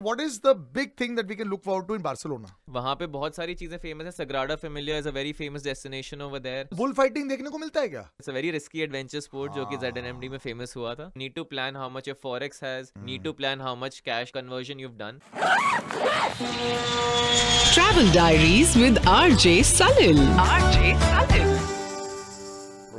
what is the big thing that we can look forward to in Barcelona? वहाँ पे बहुत सारी चीजें फेमस है. Sagrada Familia is a very famous destination over there. Bull fighting देखने को मिलता है क्या? It's a very risky adventure sport जो कि ZNMD में famous हुआ था. Need to plan how much your forex has. Need to plan how much cash conversion you've done. Travel Diaries with RJ Salil.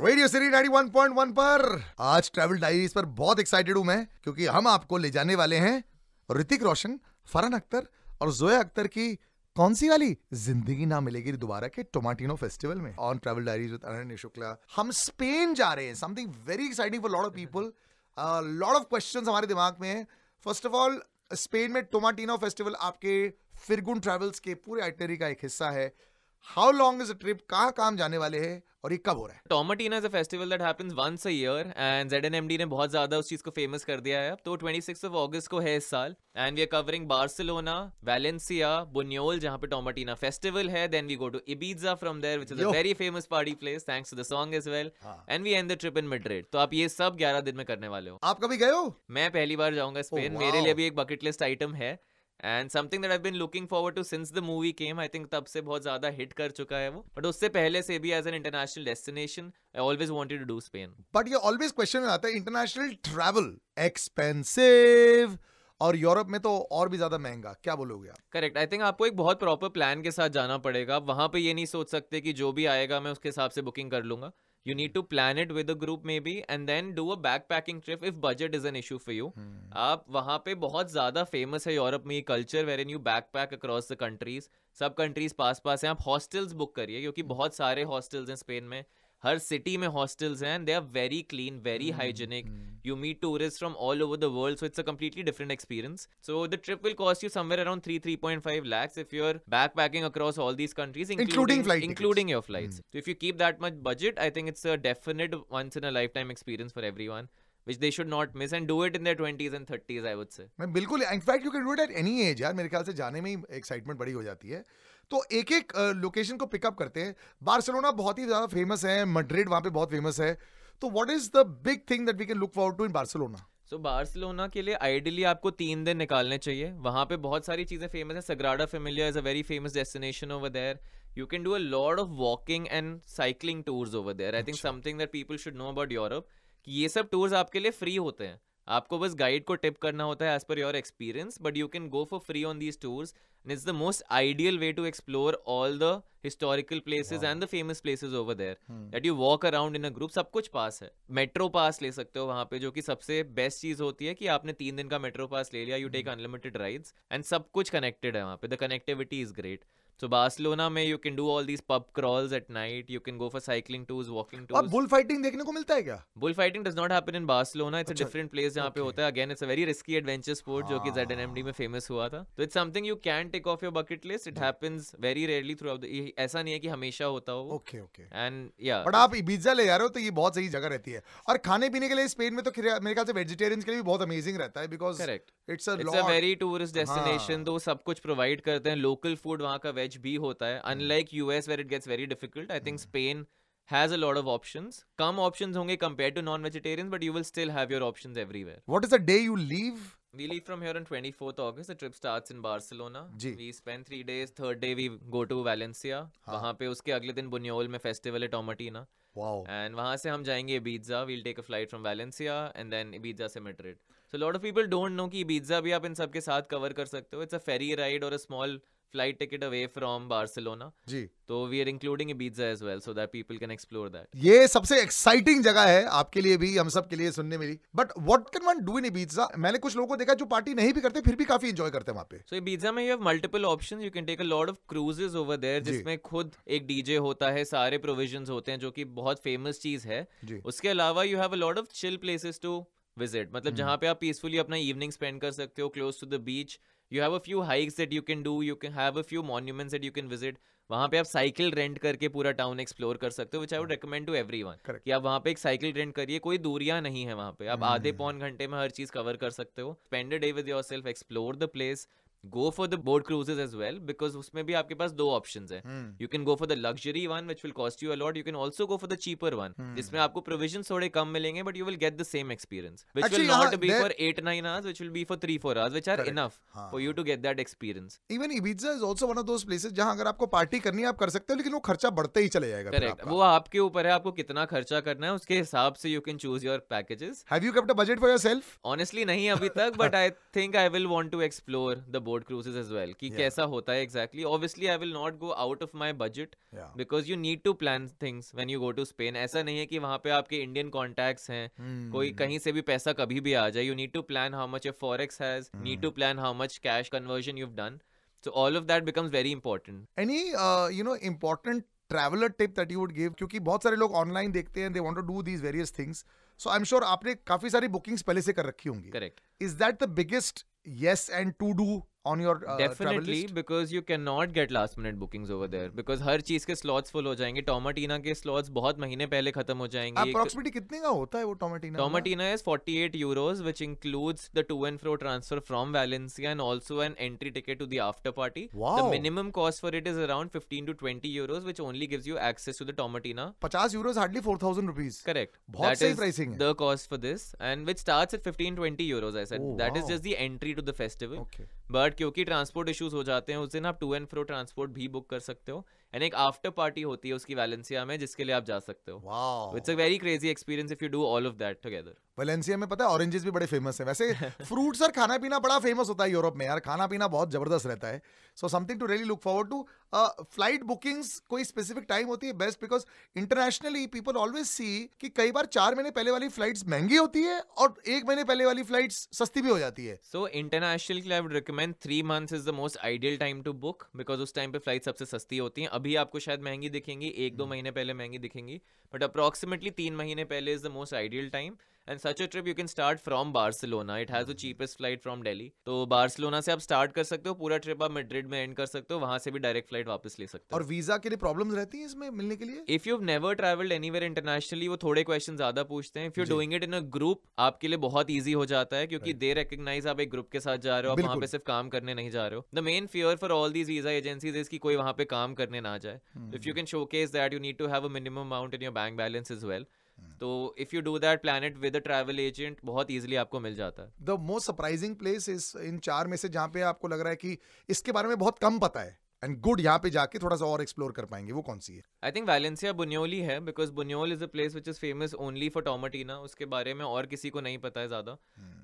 Radio city 91.1 पर आज travel diaries पर बहुत excited हूं मैं, क्योंकि हम आपको ले जाने वाले हैं ऋतिक रोशन, फरहान अख्तर और जोया अख्तर की कौन सी वाली जिंदगी ना मिलेगी दोबारा के टोमाटिनो फेस्टिवल में. On travel diaries with Ananya Shukla हम स्पेन जा रहे हैं. Something very exciting for lot of people. Lot of questions हमारे दिमाग में है. फर्स्ट ऑफ ऑल, स्पेन में टोमाटिनो फेस्टिवल आपके फिरगुन ट्रैवल्स के पूरे आइटनरी का एक हिस्सा है. How long is a trip, कहाँ जाने वाले हैं और ये कब हो रहा है? Tomatina is a festival that happens once a year and ZNMD ने बहुत ज्यादा उस चीज को फेमस कर दिया है. तो 26 अगस्त को है इस साल and we are covering Barcelona, Valencia, Buñol जहाँ पे Tomatina festival है. Then we go to Ibiza from there, which is a very famous party place thanks to the song as well. And we end the trip in Madrid. तो आप ये सब 11 दिन में करने वाले हो. आप कभी गए हो? मैं पहली बार जाऊंगा स्पेन. मेरे लिए भी एक बकेट लिस्ट आइटम है. And something that I've been looking forward to since the movie came. I think तब से बहुत ज़्यादा हिट कर चुका है वो. But उससे पहले से भी as an international destination, I always wanted to do Spain. But ये always question आता है, international travel expensive और यूरोप में तो और भी ज्यादा महंगा. क्या बोलोगे आप? करेक्ट. आई थिंक आपको एक बहुत प्रॉपर प्लान के साथ जाना पड़ेगा. आप वहां पे ये नहीं सोच सकते कि जो भी आएगा मैं उसके हिसाब से बुकिंग कर लूंगा. You need to plan it with a group maybe and then do a backpacking trip if budget is an issue for you. आप वहाँ पे बहुत ज़्यादा फेमस है यूरोप में ये culture wherein you backpack across the countries. सब countries पास हैं. आप हॉस्टल्स बुक करिए क्योंकि बहुत सारे हॉस्टल्स हैं स्पेन में. हर सिटी में हॉस्टल्स हैं. They are very clean, very hygienic. You meet tourist from all over the world, so it's a completely different experience. So the trip will cost you somewhere around 3.5 lakhs if you're backpacking across all these countries, including your flights. So if you keep that much budget, I think it's a definite once in a lifetime experience for everyone, which they should not miss, and do it in their 20s and 30s, I would say. मैं बिल्कुल, in fact you can do it at any as यार. मेरे ख्याल से जाने में ही excitement बड़ी हो जाती है. तो एक एक लोकेशन को पिकअप करते हैं. बार्सिलोना बहुत ही ज्यादा फेमस है, मैड्रिड वहां पे बहुत फेमस है. तो what is the big thing that we can look forward to in Barcelona? So Barcelona के लिए आइडियली आपको 3 दिन निकालने चाहिए. वहां पे बहुत सारी चीजें फेमस है. Sagrada Familia is a very famous destination over there. You can do a lot of walking and cycling tours over there. I think something that people should know about Europe, कि ये सब tours आपके लिए free होते हैं. आपको बस guide को टिप करना होता है as per your experience, but you can go for free on these tours, and it's the most ideal way to explore all the historical places and the famous places over there that you walk around in a group. सब कुछ पास है. Metro pass ले सकते हो वहाँ पे, जो कि सबसे बेस्ट चीज होती है कि आपने 3 दिन का मेट्रो पास ले लिया. You take unlimited rides and सब कुछ कनेक्टेड है वहाँ पे. The connectivity is great. So Barcelona में you can do all these pub crawls at night. You can go for cycling tours, walking tours. और bull fighting देखने को मिलता है क्या? Bull fighting does not happen in Barcelona. It's a different place जहाँ पे होता है. Again, it's a very risky adventure sport जो कि ZNMD में famous हुआ था. तो it's something you can tick off your bucket list. It happens very rarely throughout the. ऐसा नहीं है कि हमेशा होता हो. Okay. And yeah. बट आप इबिजा ले जा रहे हो तो ये बहुत सही जगह रहती है. और खाने पीने के लिए स्पेन में तो मेरे ख्याल से वेजिटेरियंस के लिए भी बहुत अमेजिंग रहता है, because Correct. It's a very tourist destination. तो सब कुछ प्रोवाइड करते हैं. लोकल फूड वहाँ का वेज भी होता है. Unlike US where it gets very difficult, I think Spain has a lot of options. Come options होंगे compared to non-vegetarians, but you will still have your options everywhere. What is the day you leave? We leave from here on 24th August. The trip starts in Barcelona. Ji. We spend 3 days. Third day we go to Valencia. वहाँ पे उसके अगले दिन बुनियोल में festival है Tomatina. Wow. And वहाँ से हम जाएंगे Ibiza. We'll take a flight from Valencia and then Ibiza से Madrid. So a lot of people don't know कि Ibiza भी आप इन सब के साथ cover कर सकते हो. It's a ferry ride or a small flight ticket away from Barcelona. जी. तो we are including Ibiza as well so that people can explore that. ये सबसे एक्साइटिंग जगह है आपके लिए भी, हम सब के लिए सुनने मिली. But what can one do in Ibiza? मैंने कुछ लोगों को देखा जो पार्टी नहीं भी करते फिर भी काफी एंजॉय करते हैं वहाँ पे. So Ibiza में you have multiple options. You can take a lot of cruises over there जिसमें खुद एक DJ होता है, सारे provisions होते हैं, जो कि बहुत famous चीज है. उसके अलावा you have a lot of chill places to visit. मतलब जहाँ पे आप peacefully अपना evening spend कर सकते हो close to the beach. You have a few hikes that you can do. You can have a few monuments that you can visit. वहाँ पे आप साइकिल रेंट करके पूरा टाउन एक्सप्लोर कर सकते हो, which I would recommend to everyone कि आप वहाँ पे एक साइकिल रेंट करिए. कोई दूरियां नहीं है वहाँ पे. आप आधे पौन घंटे में हर चीज कवर कर सकते हो. Spend a day with yourself, explore the place, go for the boat cruises as well, because उसमें भी आपके पास 2 options हैं. You can go for the luxury one which will cost you a lot. You can also go for the cheaper one जिसमें आपको provisions थोड़े कम मिलेंगे, but you will get the same experience, which Actually, will not be there- for 8-9 hours, which will be for 3-4 hours, which are Correct. enough for you to get that experience. Even Ibiza is also one of those places जहां अगर आपको party करनी है आप कर सकते हो, लेकिन वो खर्चा बढ़ते ही चले जाएगा फिर Correct. आपका. वो आपके ऊपर है, आपको कितना खर्चा करना है, उसके हिसाब से you can choose your packages. Have you kept a budget for yourself? Honestly नहीं अभी तक, but I think I will want to explore the boat cruises as well कि कैसा होता है exactly. Obviously I will not go out of my budget Yeah. because you need to plan things when you go to Spain. ऐसा नहीं है कि वहाँ पे आपके Indian contacts हैं, कोई कहीं से भी पैसा कभी भी आ जाए. You need to plan how much your forex has, need to plan how much cash conversion you've done. So all of that becomes very important. Any important traveler tip that you would give? क्योंकि बहुत सारे लोग online देखते हैं, they want to do these various things. So I'm sure आपने काफी सारी bookings पहले से कर रखी होंगी. Correct. Is that the biggest yes and to do on your travel Definitely, list? because you cannot get last minute bookings over there, because हर चीज के slots full हो जाएंगे. टोमाटीना के slots बहुत महीने पहले खत्म हो जाएंगे. Approximately कितने का होता है वो Tomatina? Tomatina is 48 euros, which includes the to and fro transfer from Valencia and also an entry ticket to the after party. Wow. The minimum cost for it is around 15 to 20 euros, which only gives you access to the Tomatina. 50 euros, hardly 4,000 rupees. Correct. बहुत That सही is pricing है. the cost for this, and which starts at 15-20 euros. I said Oh, that is wow. just the entry to the festival. Okay. But क्योंकि transport issues हो जाते हैं उस दिन आप टू एंड फ्रो ट्रांसपोर्ट भी book कर सकते हो, एंड एक आफ्टर पार्टी होती है उसकी वैलेंसिया में जिसके लिए आप जा सकते हो. Wow. It's a very crazy experience if you do all of that together. Valencia में पता है ऑरेंजेस भी बड़े फेमस हैं. वैसे फ्रूट्स और खाना पीना बड़ा फेमस होता है यूरोप में यार. खाना पीना बहुत जबरदस्त रहता है. So something to really look forward to. Flight bookings कोई स्पेसिफिक टाइम होती है best? Because internationally people always see कि कई बार 4 महीने पहले वाली फ्लाइट्स महंगी होती है और 1 महीने पहले वाली फ्लाइट्स सस्ती भी हो जाती है. सो इंटरनेशनल के लिए I would recommend 3 months is the most ideal time to book, because उस टाइम पे फ्लाइट सबसे सस्ती होती हैं. अभी आपको शायद महंगी दिखेंगी, 1-2 महीने पहले महंगी दिखेंगी, बट अप्रॉक्सीमेटली 3 महीने पहले is the most ideal time. And such a trip you can start from Barcelona. It has the cheapest flight from Delhi. तो बार्सिलोना से आप स्टार्ट कर सकते हो, पूरा ट्रिप आप मैड्रिड में एंड कर सकते हो, वहां से भी डायरेक्ट फ्लाइट वापस ले सकते हो. और वीजा के लिए प्रॉब्लम्स रहती हैं इसमें मिलने के लिए? If you have never travelled anywhere internationally, वो थोड़े क्वेश्चन ज्यादा पूछते हैं. If you doing it in a group, आपके लिए बहुत ईजी हो जाता है, क्योंकि दे रिकॉग्नाइज आप एक ग्रुप के साथ जा रहे हो, आप वहां पे सिर्फ काम करने नहीं जा रहे हो. The main fear for all these visa agencies is कि कोई वहां पे काम करने ना जाए. If you can showcase that, you need to have a minimum amount in your bank balance as well. तो if you do that, plan it with a travel agent, बहुत इजीली आपको मिल जाता है. The most surprising place is in 4 में से जहां पे आपको लग रहा है कि इसके बारे में बहुत कम पता है एंड गुड यहाँ पे जाके थोड़ा सा और एक्सप्लोर कर पाएंगे, वो कौन सी है? आई थिंक वैलेंसिया बुन्योल ही है, because Buñol is a place which is famous only for Tomatina. उसके बारे में और किसी को नहीं पता है ज्यादा.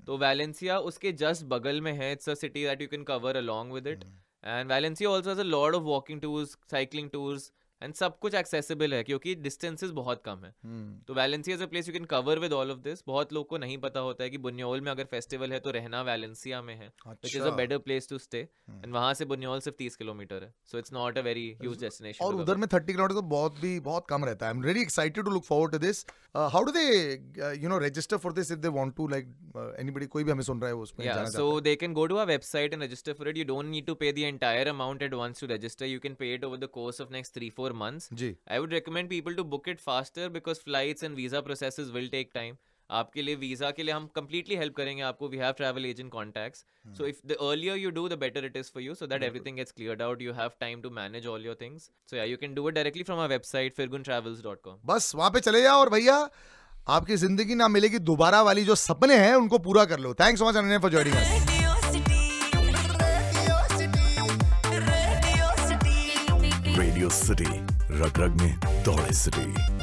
तो वैलेंसिया उसके जस्ट बगल में है. It's a city that you can cover along with it. And Valencia also has a lot of walking tours, cycling tours, and सब कुछ एक्सेसिबल है क्योंकि डिस्टेंसेस बहुत कम है. तो Valencia is a place you can cover with all of this. बहुत लोग को नहीं पता होता है कि बुन्योल में अगर फेस्टिवल है तो रहना वैलेंसिया में है, which is a better place to stay. And वहां से बुन्योल सिर्फ 30 किलोमीटर है, so it's not a very huge destination. और उधर में 30 किलोमीटर तो बहुत कम रहता है. I am really excited to look forward to this. How do they register for this if they want to, like anybody, कोई भी हमें सुन रहा है उसमें जाना चाहता है? So they can go to our website and register for it. You don't need to pay the entire amount at once to register. You can pay it over the course of next 3-4 months. Ji. I would recommend people to book it faster because flights and visa processes will take time. आपके लिए visa के लिए हम completely help करेंगे आपको. We have travel agent contacts. So if the earlier you do, the better it is for you, so that everything gets cleared out. You have time to manage all your things. So yeah, you can do it directly from our website firguntravels.com. बस वहां पे चले जाओ और भैया आपकी जिंदगी ना मिलेगी दोबारा वाली जो सपने हैं उनको पूरा कर लो. Thanks so much Ananya for joining us. Radio City, रग रग में दौड़े सिटी.